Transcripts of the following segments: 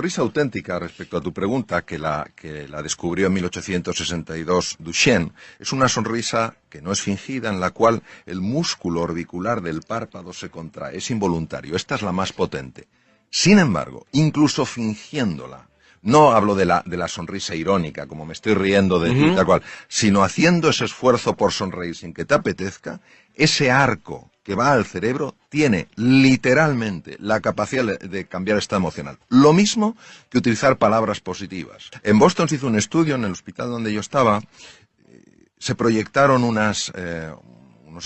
sonrisa auténtica, respecto a tu pregunta, que la descubrió en 1862 Duchenne, es una sonrisa que no es fingida, en la cual el músculo orbicular del párpado se contrae, es involuntario. Esta es la más potente. Sin embargo, incluso fingiéndola, no hablo de la sonrisa irónica, como me estoy riendo de ti, tal cual, sino haciendo ese esfuerzo por sonreír sin que te apetezca, ese arco que va al cerebro tiene literalmente la capacidad de cambiar estado emocional. Lo mismo que utilizar palabras positivas. En Boston se hizo un estudio, en el hospital donde yo estaba, se proyectaron unos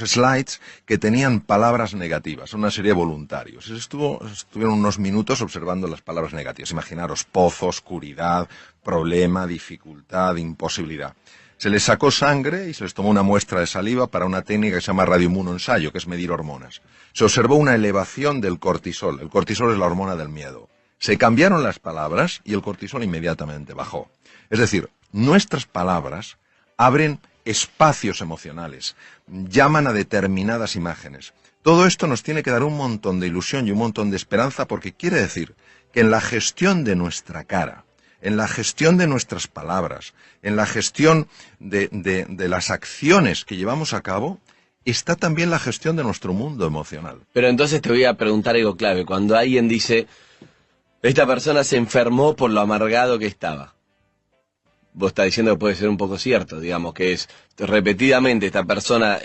slides que tenían palabras negativas, una serie de voluntarios. Estuvieron unos minutos observando las palabras negativas. Imaginaros, pozo, oscuridad, problema, dificultad, imposibilidad. Se les sacó sangre y se les tomó una muestra de saliva para una técnica que se llama radioinmunoensayo, que es medir hormonas. Se observó una elevación del cortisol. El cortisol es la hormona del miedo. Se cambiaron las palabras y el cortisol inmediatamente bajó. Es decir, nuestras palabras abren espacios emocionales, llaman a determinadas imágenes. Todo esto nos tiene que dar un montón de ilusión y un montón de esperanza, porque quiere decir que en la gestión de nuestra cara, en la gestión de nuestras palabras, en la gestión de las acciones que llevamos a cabo, está también la gestión de nuestro mundo emocional. Pero entonces te voy a preguntar algo clave. Cuando alguien dice, esta persona se enfermó por lo amargado que estaba, vos estás diciendo que puede ser un poco cierto, digamos, que es repetidamente esta persona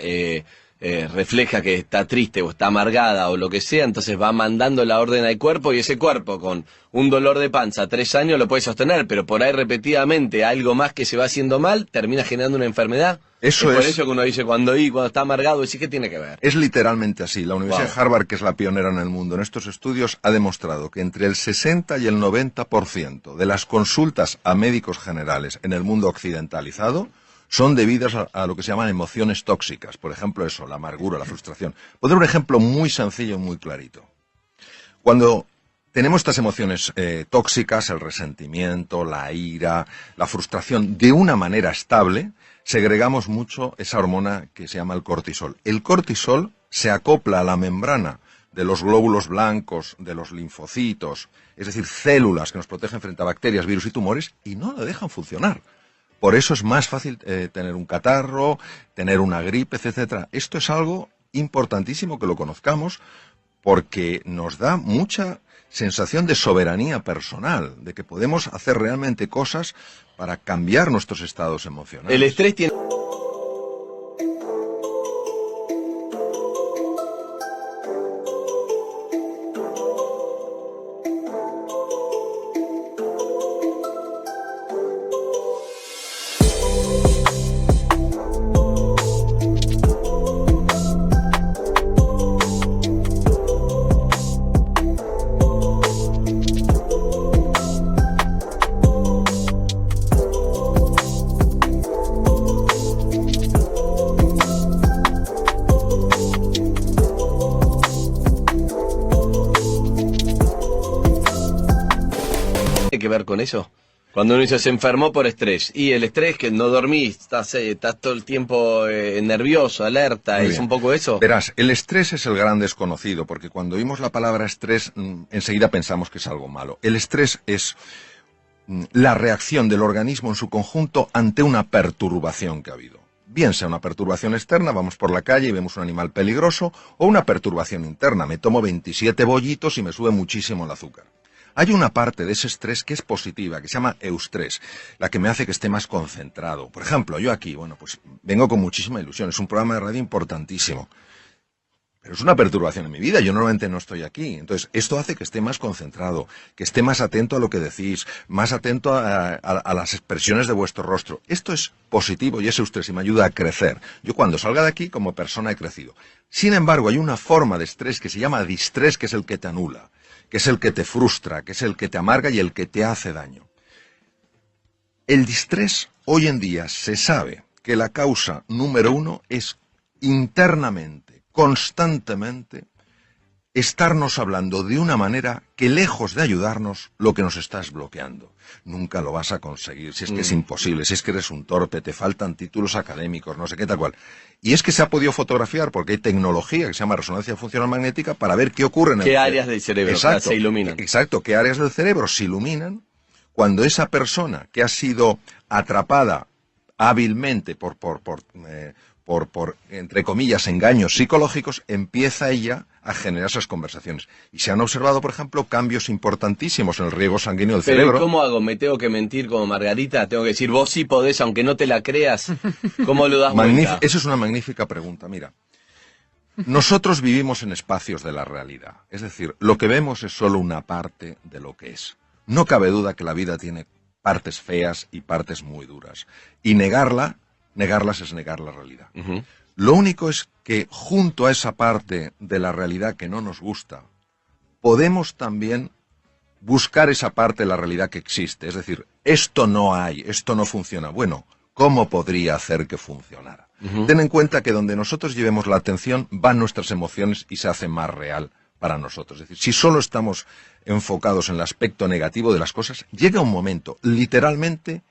refleja que está triste o está amargada o lo que sea, entonces va mandando la orden al cuerpo, y ese cuerpo con un dolor de panza 3 años lo puede sostener, pero por ahí repetidamente algo más que se va haciendo mal termina generando una enfermedad. Eso es por eso que uno dice cuando está amargado, ¿sí? ¿Qué tiene que ver? Es literalmente así. La Universidad de Harvard, que es la pionera en el mundo en estos estudios, ha demostrado que entre el 60 y el 90% de las consultas a médicos generales en el mundo occidentalizado son debidas a lo que se llaman emociones tóxicas. Por ejemplo, eso, la amargura, la frustración. Puedo dar un ejemplo muy sencillo y muy clarito. Cuando tenemos estas emociones tóxicas, el resentimiento, la ira, la frustración, de una manera estable, segregamos mucho esa hormona que se llama el cortisol. El cortisol se acopla a la membrana de los glóbulos blancos, de los linfocitos, es decir, células que nos protegen frente a bacterias, virus y tumores, y no la dejan funcionar. Por eso es más fácil tener un catarro, tener una gripe, etcétera. Esto es algo importantísimo que lo conozcamos, porque nos da mucha sensación de soberanía personal, de que podemos hacer realmente cosas para cambiar nuestros estados emocionales. El estrés tiene... que ver con eso? Cuando uno dice se enfermó por estrés, y el estrés, que no dormís, estás todo el tiempo nervioso, alerta, ¿es un poco eso? Verás, el estrés es el gran desconocido, porque cuando oímos la palabra estrés, enseguida pensamos que es algo malo. El estrés es la reacción del organismo en su conjunto ante una perturbación que ha habido. Bien sea una perturbación externa, vamos por la calle y vemos un animal peligroso, o una perturbación interna, me tomo 27 bollitos y me sube muchísimo el azúcar. Hay una parte de ese estrés que es positiva, que se llama eustrés, la que me hace que esté más concentrado. Por ejemplo, yo aquí, pues vengo con muchísima ilusión, es un programa de radio importantísimo, pero es una perturbación en mi vida, yo normalmente no estoy aquí. Entonces, esto hace que esté más concentrado, que esté más atento a lo que decís, más atento a las expresiones de vuestro rostro. Esto es positivo y es eustrés y me ayuda a crecer. Yo cuando salga de aquí, como persona he crecido. Sin embargo, hay una forma de estrés que se llama distrés, que es el que te anula, que es el que te frustra, que es el que te amarga y el que te hace daño. El distrés, hoy en día, se sabe que la causa número 1 es internamente, constantemente, estarnos hablando de una manera que, lejos de ayudarnos, lo que nos está es bloqueando. Nunca lo vas a conseguir, si es que es imposible, si es que eres un torpe, te faltan títulos académicos, no sé qué tal cual. Y es que se ha podido fotografiar, porque hay tecnología que se llama resonancia funcional magnética, para ver qué ocurre en el cerebro. ¿Qué áreas del cerebro se iluminan? Exacto, qué áreas del cerebro se iluminan cuando esa persona que ha sido atrapada hábilmente por entre comillas, engaños psicológicos, empieza ella a generar esas conversaciones. Y se han observado, por ejemplo, cambios importantísimos en el riego sanguíneo del cerebro. Pero ¿cómo hago? ¿Me tengo que mentir como Margarita? ¿Tengo que decir, vos sí podés, aunque no te la creas? ¿Cómo lo das vuelta? Esa es una magnífica pregunta. Mira, nosotros vivimos en espacios de la realidad. Es decir, lo que vemos es solo una parte de lo que es. No cabe duda que la vida tiene partes feas y partes muy duras. Y negarlas es negar la realidad. Lo único es que junto a esa parte de la realidad que no nos gusta, podemos también buscar esa parte de la realidad que existe. Es decir, esto no hay, esto no funciona. Bueno, ¿cómo podría hacer que funcionara? Ten en cuenta que donde nosotros llevemos la atención van nuestras emociones y se hace más real para nosotros. Es decir, si solo estamos enfocados en el aspecto negativo de las cosas, llega un momento, literalmente,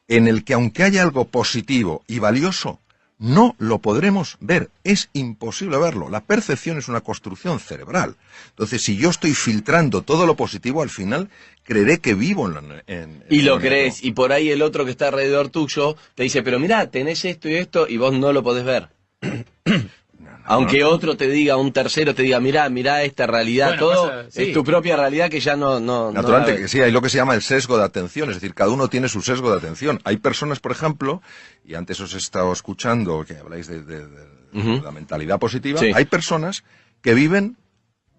en el que aunque haya algo positivo y valioso, no lo podremos ver. Es imposible verlo. La percepción es una construcción cerebral. Entonces, si yo estoy filtrando todo lo positivo, al final creeré que vivo en y lo crees, y por ahí el otro que está alrededor tuyo te dice, pero mirá, tenés esto y esto, y vos no lo podés ver. Aunque otro te diga, un tercero te diga, mirá esta realidad, bueno, todo es tu propia realidad que ya no... Naturalmente que sí, hay lo que se llama el sesgo de atención, es decir, cada uno tiene su sesgo de atención. Hay personas, por ejemplo, y antes os he estado escuchando que habláis de la mentalidad positiva, hay personas que viven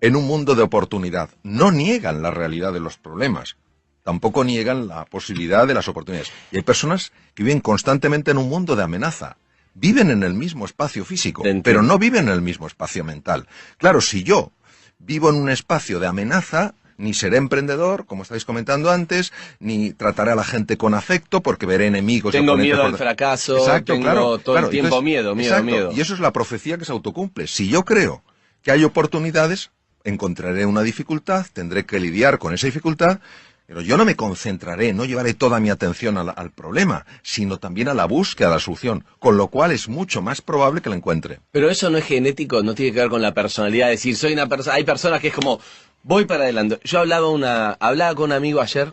en un mundo de oportunidad. No niegan la realidad de los problemas, tampoco niegan la posibilidad de las oportunidades. Y hay personas que viven constantemente en un mundo de amenaza. Viven en el mismo espacio físico, pero no viven en el mismo espacio mental. Claro, si yo vivo en un espacio de amenaza, ni seré emprendedor, como estáis comentando antes, ni trataré a la gente con afecto, porque veré enemigos. Tengo miedo al fracaso, tengo todo el tiempo miedo. Y eso es la profecía que se autocumple. Si yo creo que hay oportunidades, encontraré una dificultad, tendré que lidiar con esa dificultad, pero yo no me concentraré, no llevaré toda mi atención al problema, sino también a la búsqueda de la solución, con lo cual es mucho más probable que la encuentre. Pero eso no es genético, no tiene que ver con la personalidad, es decir, soy una persona, hay personas que es como, voy para adelante. Yo hablaba con un amigo ayer,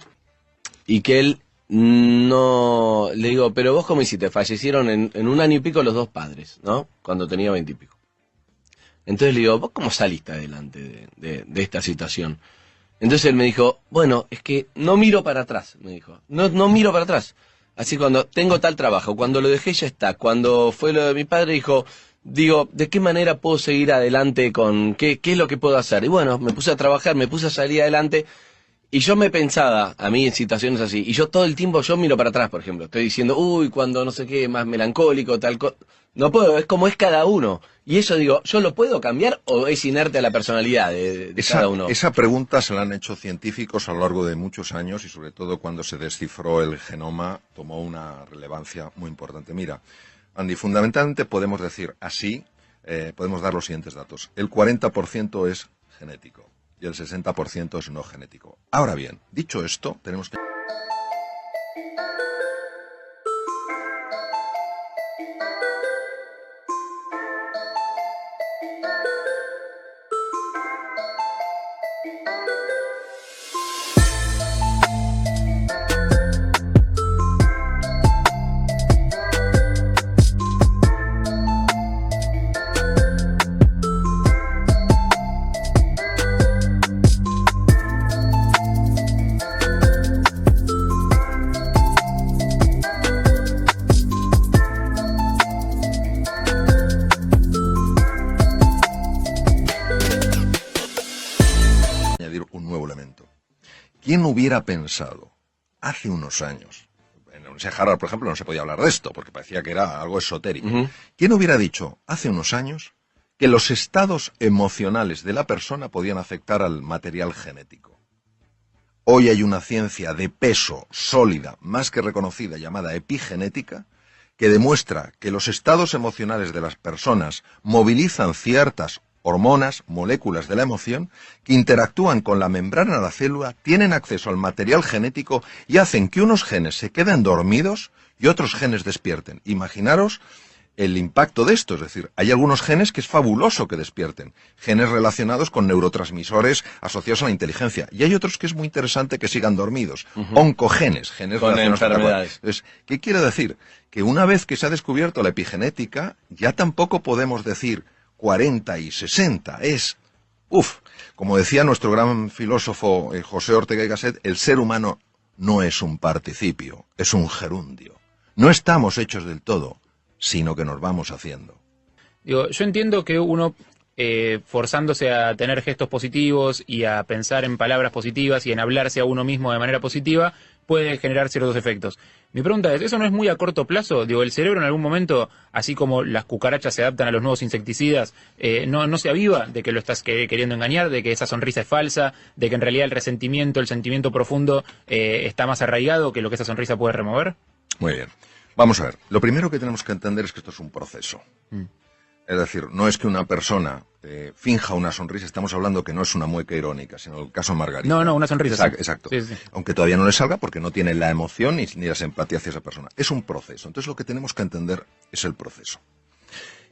y que él no, le digo, pero vos cómo hiciste, fallecieron en un año y pico los dos padres, ¿no? Cuando tenía 20 y pico. Entonces le digo, ¿vos cómo saliste adelante de esta situación? Entonces él me dijo, bueno, es que no miro para atrás, me dijo. No miro para atrás. Así cuando tengo tal trabajo, cuando lo dejé ya está. Cuando fue lo de mi padre, digo, ¿de qué manera puedo seguir adelante con qué es lo que puedo hacer? Y bueno, me puse a trabajar, me puse a salir adelante. Y yo me pensaba, a mí en situaciones así, y yo todo el tiempo, yo miro para atrás, por ejemplo. Estoy diciendo, cuando no sé qué, más melancólico, tal cosa. No puedo, es como es cada uno. Y eso digo, ¿yo lo puedo cambiar o es inerte a la personalidad de cada uno? Esa pregunta se la han hecho científicos a lo largo de muchos años y sobre todo cuando se descifró el genoma tomó una relevancia muy importante. Mira, Andy, fundamentalmente podemos decir así, podemos dar los siguientes datos. El 40% es genético y el 60% es no genético. Ahora bien, dicho esto, tenemos que... ¿Quién hubiera pensado hace unos años, en la Universidad de Harvard, por ejemplo, no se podía hablar de esto, porque parecía que era algo esotérico. ¿Quién hubiera dicho hace unos años que los estados emocionales de la persona podían afectar al material genético? Hoy hay una ciencia de peso sólida, más que reconocida, llamada epigenética, que demuestra que los estados emocionales de las personas movilizan ciertas hormonas, moléculas de la emoción, que interactúan con la membrana de la célula, tienen acceso al material genético y hacen que unos genes se queden dormidos y otros genes despierten. Imaginaros el impacto de esto, es decir, hay algunos genes que es fabuloso que despierten, genes relacionados con neurotransmisores asociados a la inteligencia, y hay otros que es muy interesante que sigan dormidos, oncogenes, genes con relacionados enfermedades. Entonces, ¿qué quiere decir? Que una vez que se ha descubierto la epigenética, ya tampoco podemos decir 40 y 60, como decía nuestro gran filósofo José Ortega y Gasset, el ser humano no es un participio, es un gerundio. No estamos hechos del todo, sino que nos vamos haciendo. Digo, yo entiendo que uno, forzándose a tener gestos positivos y a pensar en palabras positivas y en hablarse a uno mismo de manera positiva, puede generar ciertos efectos. Mi pregunta es, ¿eso no es muy a corto plazo? Digo, el cerebro en algún momento, así como las cucarachas se adaptan a los nuevos insecticidas, no se aviva de que lo estás queriendo engañar, de que esa sonrisa es falsa, de que en realidad el resentimiento, el sentimiento profundo está más arraigado que lo que esa sonrisa puede remover. Muy bien. Vamos a ver, lo primero que tenemos que entender es que esto es un proceso. Es decir, no es que una persona finja una sonrisa, estamos hablando que no es una mueca irónica, sino el caso Margarita. No, una sonrisa. Exacto. Sí. Aunque todavía no le salga porque no tiene la emoción ni la simpatía hacia esa persona. Es un proceso. Entonces lo que tenemos que entender es el proceso.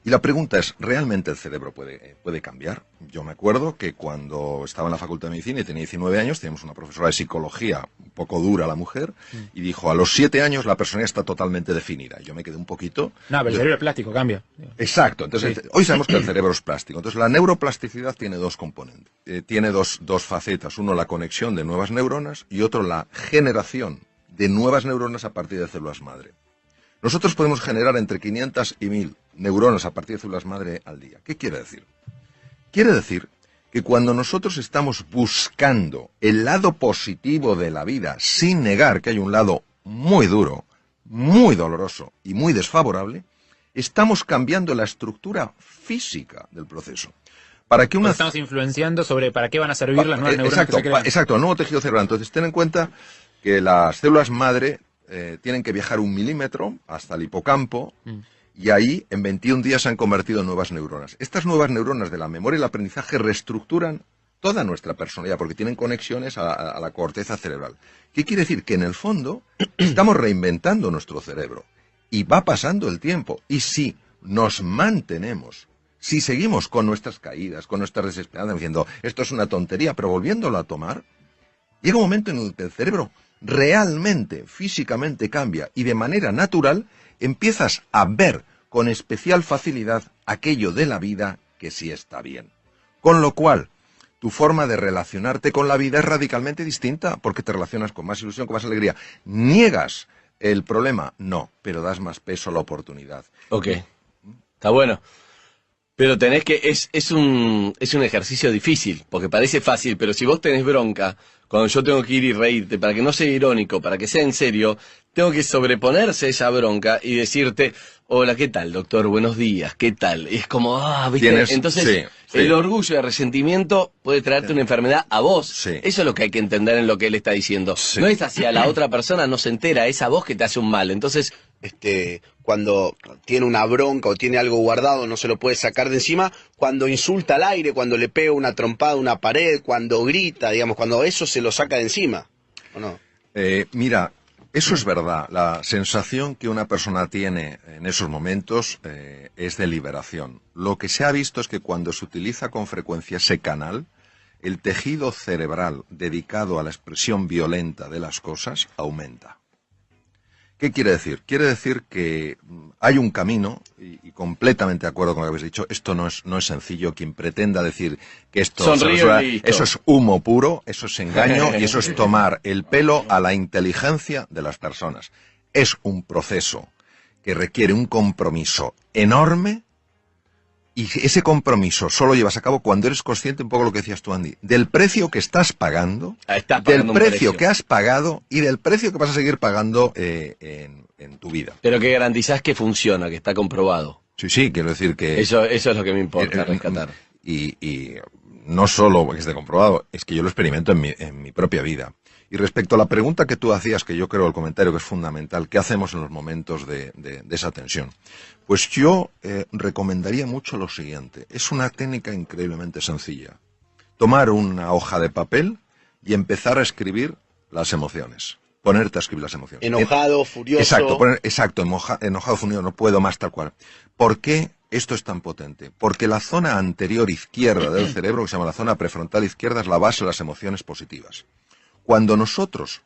Y la pregunta es, ¿realmente el cerebro puede cambiar? Yo me acuerdo que cuando estaba en la Facultad de Medicina y tenía 19 años, teníamos una profesora de psicología, un poco dura la mujer, y dijo, a los 7 años la personalidad está totalmente definida. Yo me quedé un poquito... No, pero el cerebro es plástico, cambia. Exacto. Entonces, sí. Hoy sabemos que el cerebro es plástico. Entonces, la neuroplasticidad tiene dos componentes. Tiene dos facetas. Uno, la conexión de nuevas neuronas, y otro, la generación de nuevas neuronas a partir de células madre. Nosotros podemos generar entre 500 y 1000 neuronas a partir de células madre al día. ¿Qué quiere decir? Quiere decir que cuando nosotros estamos buscando el lado positivo de la vida, sin negar que hay un lado muy duro, muy doloroso y muy desfavorable, estamos cambiando la estructura física del proceso. Para que estamos influenciando sobre para qué van a servir las nuevas neuronas que se crean. Exacto, el nuevo tejido cerebral. Entonces, ten en cuenta que las células madre tienen que viajar 1 milímetro hasta el hipocampo y ahí en 21 días se han convertido en nuevas neuronas. Estas nuevas neuronas de la memoria y el aprendizaje reestructuran toda nuestra personalidad porque tienen conexiones a la corteza cerebral. ¿Qué quiere decir? Que en el fondo estamos reinventando nuestro cerebro y va pasando el tiempo. Y si nos mantenemos, si seguimos con nuestras caídas, con nuestras desesperanzas, diciendo esto es una tontería, pero volviéndolo a tomar, llega un momento en el que el cerebro realmente, físicamente cambia y de manera natural empiezas a ver con especial facilidad aquello de la vida que sí está bien. Con lo cual, tu forma de relacionarte con la vida es radicalmente distinta porque te relacionas con más ilusión, con más alegría. ¿Niegas el problema? No, pero das más peso a la oportunidad. Ok, está bueno. Pero tenés que, es un ejercicio difícil, porque parece fácil, pero si vos tenés bronca, cuando yo tengo que ir y reírte, para que no sea irónico, para que sea en serio, tengo que sobreponerse a esa bronca y decirte, hola, ¿qué tal, doctor? Buenos días, ¿qué tal? Y es como, ¿viste? Entonces, sí. El orgullo y el resentimiento puede traerte una enfermedad a vos. Sí. Eso es lo que hay que entender en lo que él está diciendo. Sí. No es hacia la otra persona, no se entera, es a vos que te hace un mal. Entonces, cuando tiene una bronca o tiene algo guardado, no se lo puede sacar de encima, cuando insulta al aire, cuando le pega una trompada a una pared, cuando grita, digamos, cuando eso se lo saca de encima, ¿o no? Mira, eso es verdad. La sensación que una persona tiene en esos momentos es de liberación. Lo que se ha visto es que cuando se utiliza con frecuencia ese canal, el tejido cerebral dedicado a la expresión violenta de las cosas aumenta. ¿Qué quiere decir? Quiere decir que hay un camino, y completamente de acuerdo con lo que habéis dicho, esto no es sencillo. Quien pretenda decir que esto eso es humo puro, eso es engaño y eso es tomar el pelo a la inteligencia de las personas. Es un proceso que requiere un compromiso enorme y ese compromiso solo llevas a cabo cuando eres consciente, un poco lo que decías tú, Andy, del precio que estás pagando, del precio que has pagado y del precio que vas a seguir pagando en tu vida. Pero que garantizás que funciona, que está comprobado. Sí, quiero decir que... Eso es lo que me importa rescatar. Y no solo que esté comprobado, es que yo lo experimento en mi propia vida. Y respecto a la pregunta que tú hacías, que yo creo el comentario que es fundamental, ¿qué hacemos en los momentos de esa tensión? Pues yo recomendaría mucho lo siguiente. Es una técnica increíblemente sencilla. Tomar una hoja de papel y empezar a escribir las emociones. Ponerte a escribir las emociones. Enojado, furioso. Exacto, enojado, furioso, no puedo más, tal cual. ¿Por qué esto es tan potente? Porque la zona anterior izquierda del cerebro, que se llama la zona prefrontal izquierda, es la base de las emociones positivas. Cuando nosotros,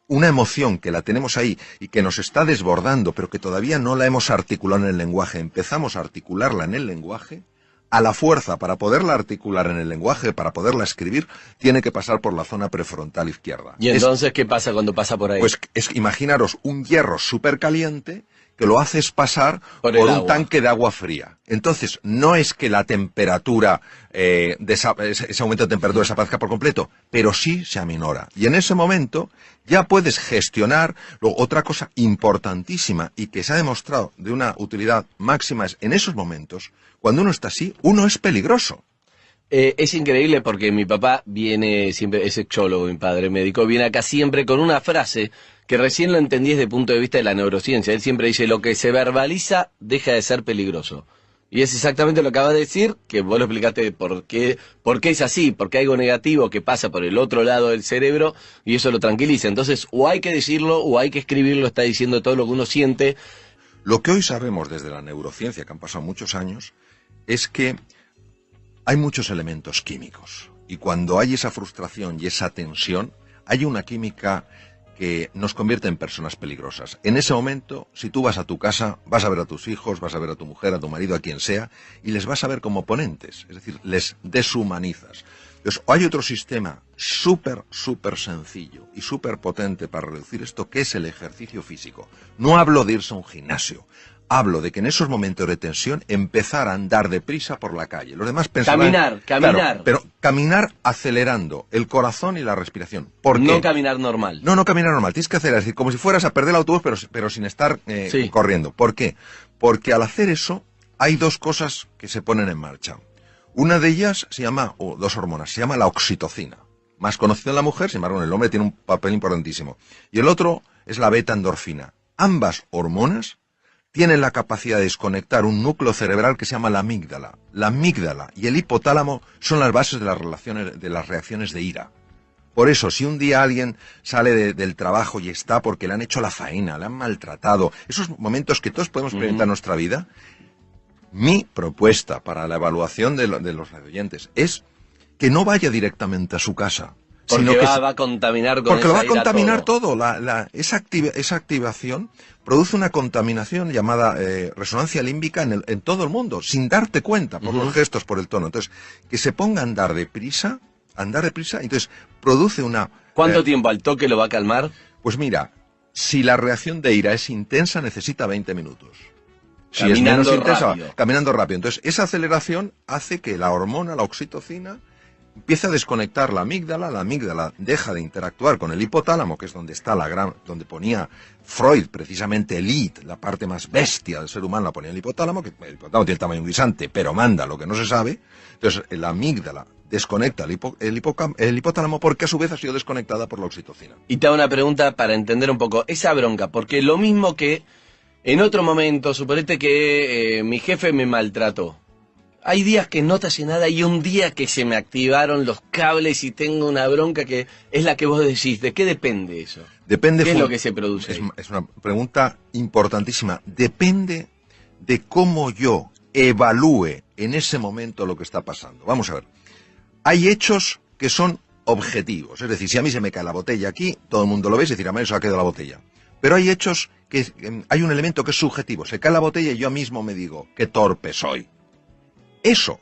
una emoción que la tenemos ahí y que nos está desbordando, pero que todavía no la hemos articulado en el lenguaje, empezamos a articularla en el lenguaje, a la fuerza, para poderla articular en el lenguaje, para poderla escribir, tiene que pasar por la zona prefrontal izquierda. ¿Y entonces qué pasa cuando pasa por ahí? Pues imaginaros un hierro súper caliente que lo haces pasar por un tanque de agua fría. Entonces, no es que la temperatura, ese aumento de temperatura desaparezca por completo, pero sí se aminora. Y en ese momento ya puedes gestionar. Luego, otra cosa importantísima y que se ha demostrado de una utilidad máxima es, en esos momentos, cuando uno está así, uno es peligroso. Es increíble porque mi papá viene siempre, es sexólogo, mi padre médico, viene acá siempre con una frase que recién lo entendí desde el punto de vista de la neurociencia. Él siempre dice, lo que se verbaliza deja de ser peligroso. Y es exactamente lo que acabas de decir, que vos lo explicaste por qué es así, porque hay algo negativo que pasa por el otro lado del cerebro y eso lo tranquiliza. Entonces, o hay que decirlo o hay que escribirlo, está diciendo todo lo que uno siente. Lo que hoy sabemos desde la neurociencia, que han pasado muchos años, es que hay muchos elementos químicos. Y cuando hay esa frustración y esa tensión, hay una química que nos convierte en personas peligrosas. En ese momento, si tú vas a tu casa, vas a ver a tus hijos, vas a ver a tu mujer, a tu marido, a quien sea, y les vas a ver como oponentes, es decir, les deshumanizas. Entonces, hay otro sistema súper sencillo y súper potente para reducir esto, que es el ejercicio físico. No hablo de irse a un gimnasio. Hablo de que en esos momentos de tensión empezar a andar deprisa por la calle. Los demás pensarán... Caminar. Claro, pero caminar acelerando el corazón y la respiración. ¿Por qué? No caminar normal. No caminar normal. Tienes que acelerar. Es decir, como si fueras a perder el autobús, pero sin estar corriendo. ¿Por qué? Porque al hacer eso hay dos cosas que se ponen en marcha. Una de ellas se llama, o dos hormonas, se llama la oxitocina. Más conocida en la mujer, sin embargo en el hombre tiene un papel importantísimo. Y el otro es la beta-endorfina. Ambas hormonas tienen la capacidad de desconectar un núcleo cerebral que se llama la amígdala. La amígdala y el hipotálamo son las bases de las reacciones de ira. Por eso, si un día alguien sale del trabajo y está porque le han hecho la faena, le han maltratado, esos momentos que todos podemos experimentar en nuestra vida, mi propuesta para la evaluación de los radioyentes es que no vaya directamente a su casa. Porque sino que va a contaminar con porque lo va a ira contaminar todo. Esa activación produce una contaminación llamada resonancia límbica en todo el mundo, sin darte cuenta, por los gestos, por el tono. Entonces, que se ponga a andar deprisa, entonces produce una... ¿Cuánto tiempo al toque lo va a calmar? Pues mira, si la reacción de ira es intensa, necesita 20 minutos. Si Caminando es menos intensa, rápido. caminando rápido. Entonces, esa aceleración hace que la hormona, la oxitocina, empieza a desconectar la amígdala deja de interactuar con el hipotálamo, que es donde está donde ponía Freud, precisamente el id, la parte más bestia del ser humano, la ponía el hipotálamo, que el hipotálamo tiene el tamaño guisante, pero manda lo que no se sabe. Entonces, la amígdala desconecta el hipotálamo porque a su vez ha sido desconectada por la oxitocina. Y te hago una pregunta para entender un poco esa bronca, porque lo mismo que en otro momento, suponete que mi jefe me maltrató. Hay días que no te hace nada y un día que se me activaron los cables y tengo una bronca que es la que vos decís. ¿De qué depende eso? Depende. ¿Qué es lo que se produce? Es una pregunta importantísima. Depende de cómo yo evalúe en ese momento lo que está pasando. Vamos a ver. Hay hechos que son objetivos. Es decir, si a mí se me cae la botella aquí, todo el mundo lo ve, es decir, a mí se ha caído la botella. Pero hay hechos que hay un elemento que es subjetivo. Se cae la botella y yo mismo me digo, qué torpe soy. Eso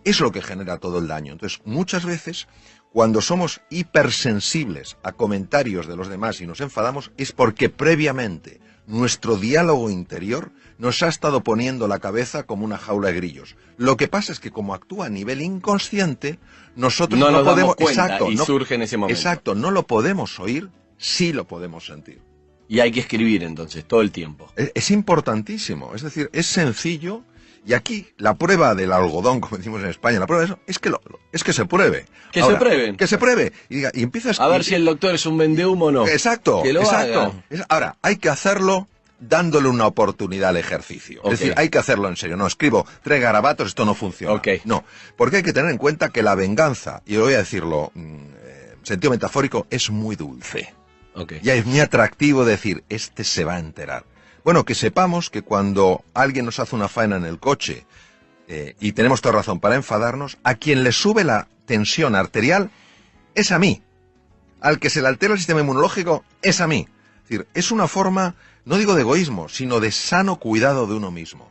es lo que genera todo el daño. Entonces, muchas veces, cuando somos hipersensibles a comentarios de los demás y nos enfadamos, es porque previamente nuestro diálogo interior nos ha estado poniendo la cabeza como una jaula de grillos. Lo que pasa es que como actúa a nivel inconsciente, nosotros no podemos... Exacto, y surge en ese momento. Exacto, no lo podemos oír, sí lo podemos sentir. Y hay que escribir entonces, todo el tiempo. Es importantísimo, es decir, es sencillo Y aquí la prueba del algodón, como decimos en España, la prueba de eso es que se pruebe. Que Ahora, se prueben. Que se pruebe. Y empiezas A ver si el doctor es un vendehumo o no. Exacto, Que lo exacto. haga. Ahora, hay que hacerlo dándole una oportunidad al ejercicio. Ok. Es decir, hay que hacerlo en serio. No escribo 3 garabatos, esto no funciona. Ok. No, porque hay que tener en cuenta que la venganza, y voy a decirlo en sentido metafórico, es muy dulce. Ok. Ya es muy atractivo decir, este se va a enterar. Bueno, que sepamos que cuando alguien nos hace una faena en el coche, y tenemos toda razón para enfadarnos, a quien le sube la tensión arterial es a mí. Al que se le altera el sistema inmunológico es a mí. Es decir, es una forma, no digo de egoísmo, sino de sano cuidado de uno mismo.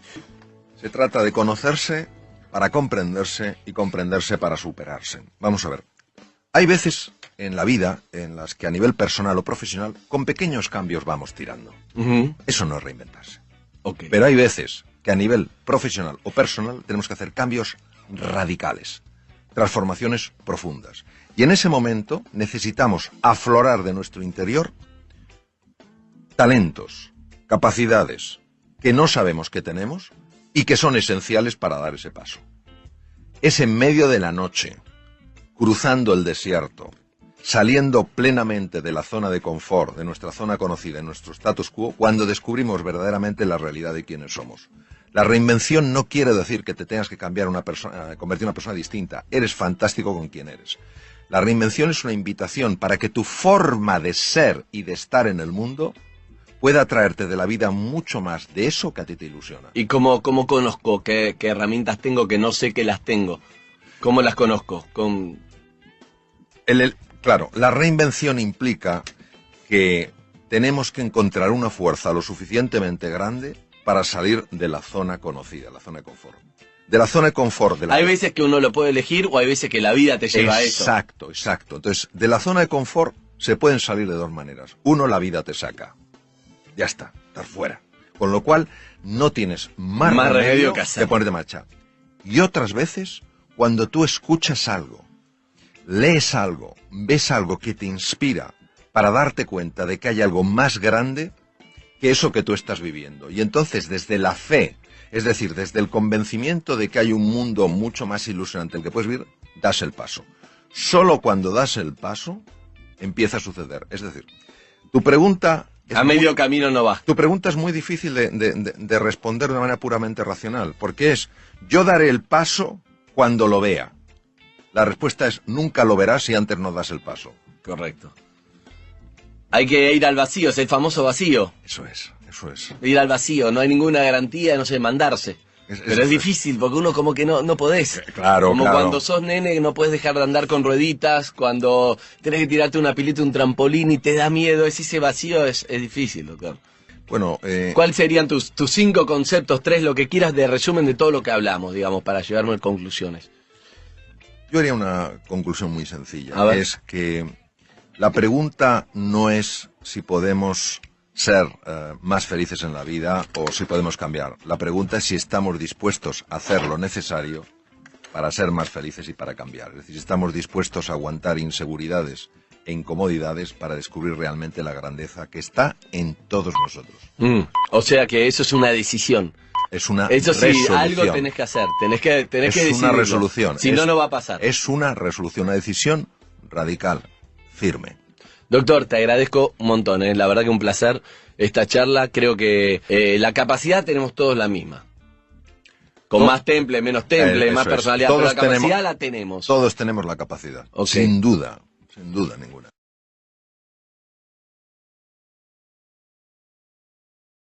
Se trata de conocerse para comprenderse y comprenderse para superarse. Vamos a ver. Hay veces en la vida en las que a nivel personal o profesional, con pequeños cambios vamos tirando. Ujú. Eso no es reinventarse. Ok. Pero hay veces que a nivel profesional o personal tenemos que hacer cambios radicales, transformaciones profundas. Y en ese momento necesitamos aflorar de nuestro interior talentos, capacidades que no sabemos que tenemos y que son esenciales para dar ese paso. Es en medio de la noche, cruzando el desierto, saliendo plenamente de la zona de confort, de nuestra zona conocida, de nuestro status quo, cuando descubrimos verdaderamente la realidad de quiénes somos. La reinvención no quiere decir que te tengas que cambiar una persona, convertir en una persona distinta. Eres fantástico con quien eres. La reinvención es una invitación para que tu forma de ser y de estar en el mundo pueda traerte de la vida mucho más de eso que a ti te ilusiona. ¿Y cómo conozco qué herramientas tengo que no sé que las tengo? ¿Cómo las conozco? Claro, la reinvención implica que tenemos que encontrar una fuerza lo suficientemente grande para salir de la zona conocida, la zona de confort. De la zona de confort. Hay veces que uno lo puede elegir o hay veces que la vida te lleva a eso. Exacto, exacto. Entonces, de la zona de confort se pueden salir de dos maneras. Uno, la vida te saca. Ya está, estás fuera. Con lo cual, no tienes más remedio que hacer. ponerte en marcha. Y otras veces, cuando tú escuchas algo, lees algo, ves algo que te inspira para darte cuenta de que hay algo más grande que eso que tú estás viviendo. Y entonces, desde la fe, es decir, desde el convencimiento de que hay un mundo mucho más ilusionante el que puedes vivir, das el paso. Solo cuando das el paso, empieza a suceder. Es decir, tu pregunta... A medio camino no va. Tu pregunta es muy difícil de responder de una manera puramente racional, porque es, yo daré el paso cuando lo vea. La respuesta es, nunca lo verás si antes no das el paso. Correcto. Hay que ir al vacío, es el famoso vacío. Eso es. Ir al vacío, no hay ninguna garantía, no sé, mandarse. Pero es difícil, porque uno como que no podés. Claro, como claro. cuando sos nene no podés dejar de andar con rueditas, cuando tenés que tirarte una pilita, un trampolín y te da miedo, ese vacío es difícil, doctor. Bueno, ¿cuáles serían tus 5 conceptos, 3, lo que quieras de resumen de todo lo que hablamos, digamos, para llevarme a conclusiones? Yo haría una conclusión muy sencilla. A ver. Es que la pregunta no es si podemos ser más felices en la vida o si podemos cambiar. La pregunta es si estamos dispuestos a hacer lo necesario para ser más felices y para cambiar. Es decir, si estamos dispuestos a aguantar inseguridades e incomodidades para descubrir realmente la grandeza que está en todos nosotros. O sea que eso es una decisión. Es una Eso sí, resolución. algo tenés que hacer, tenés que Es decidirlo. una resolución. Si no, no va a pasar. Es una resolución, una decisión radical, firme. Doctor, te agradezco un montón, la verdad que un placer esta charla. Creo que la capacidad tenemos todos la misma. Con más temple, menos temple, más Eso es. personalidad, Todos pero la capacidad tenemos- la tenemos. Todos tenemos la capacidad, Ok. sin duda ninguna.